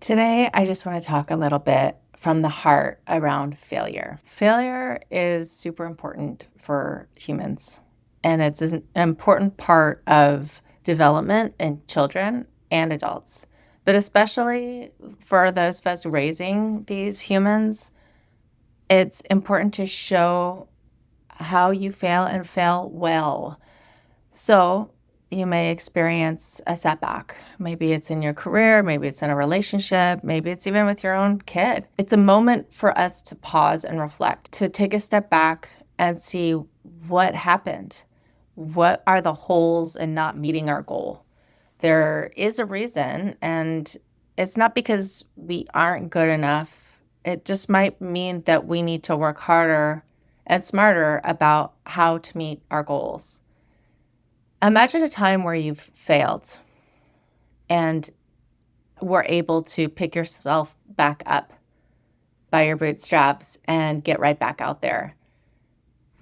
Today, I just want to talk a little bit from the heart around failure. Failure is super important for humans, and it's an important part of development in children and adults. But especially for those of us raising these humans, it's important to show how you fail and fail well. So you may experience a setback. Maybe it's in your career, maybe it's in a relationship, maybe it's even with your own kid. It's a moment for us to pause and reflect, to take a step back and see what happened. What are the holes in not meeting our goal? There is a reason, and it's not because we aren't good enough. It just might mean that we need to work harder and smarter about how to meet our goals. Imagine a time where you've failed and were able to pick yourself back up by your bootstraps and get right back out there.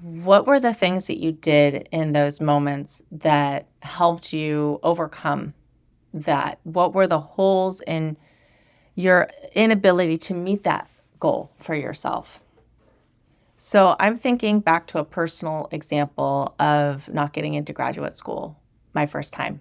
What were the things that you did in those moments that helped you overcome that? What were the holes in your inability to meet that goal for yourself? So I'm thinking back to a personal example of not getting into graduate school my first time.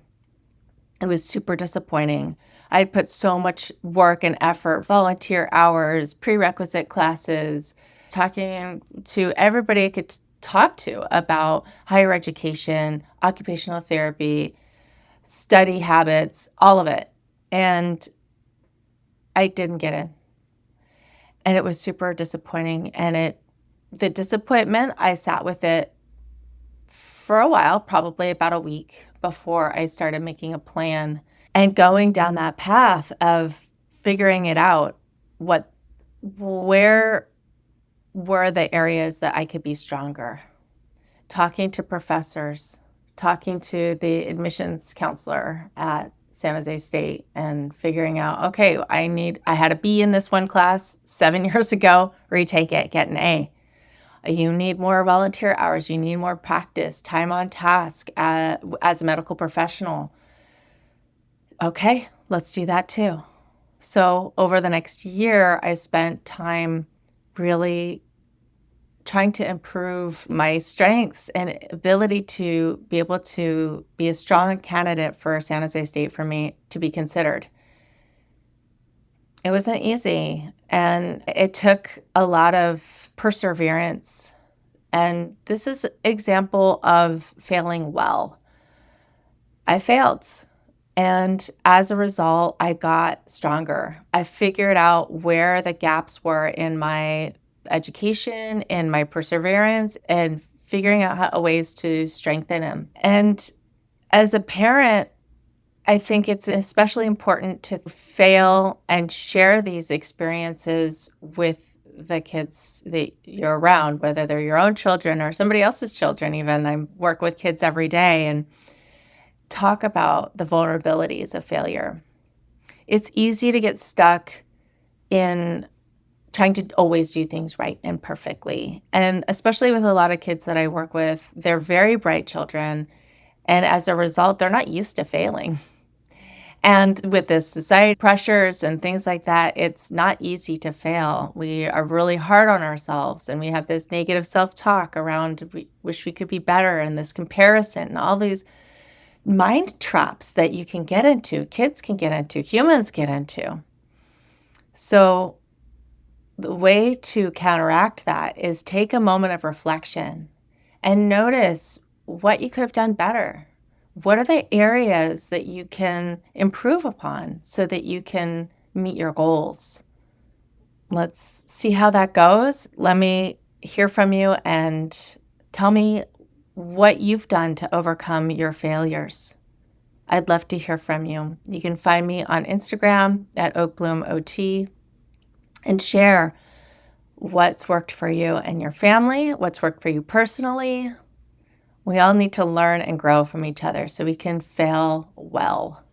It was super disappointing. I had put so much work and effort, volunteer hours, prerequisite classes, talking to everybody I could talk to about higher education, occupational therapy, study habits, all of it. And I didn't get in. And it was super disappointing. And the disappointment, I sat with it for a while, probably about a week before I started making a plan and going down that path of figuring it out. Where were the areas that I could be stronger? Talking to professors, talking to the admissions counselor at San Jose State and figuring out, okay, I had a B in this one class 7 years ago, retake it, get an A. You need more volunteer hours. You need more practice, time on task as a medical professional. Okay, let's do that too. So over the next year, I spent time really trying to improve my strengths and ability to be able to be a strong candidate for San Jose State for me to be considered. It wasn't easy, and it took a lot of perseverance. And this is an example of failing well. I failed. And as a result, I got stronger. I figured out where the gaps were in my education, in my perseverance, and figuring out ways to strengthen them. And as a parent, I think it's especially important to fail and share these experiences with the kids that you're around, whether they're your own children or somebody else's children even. I work with kids every day and talk about the vulnerabilities of failure. It's easy to get stuck in trying to always do things right and perfectly. And especially with a lot of kids that I work with, they're very bright children. And as a result, they're not used to failing. And with the society pressures and things like that, it's not easy to fail. We are really hard on ourselves, and we have this negative self-talk around we wish we could be better, and this comparison and all these mind traps that you can get into, kids can get into, humans get into. So the way to counteract that is take a moment of reflection and notice what you could have done better. What are the areas that you can improve upon so that you can meet your goals? Let's see how that goes. Let me hear from you and tell me what you've done to overcome your failures. I'd love to hear from you. You can find me on Instagram at oakbloomot and share what's worked for you and your family, what's worked for you personally. We all need to learn and grow from each other so we can fail well.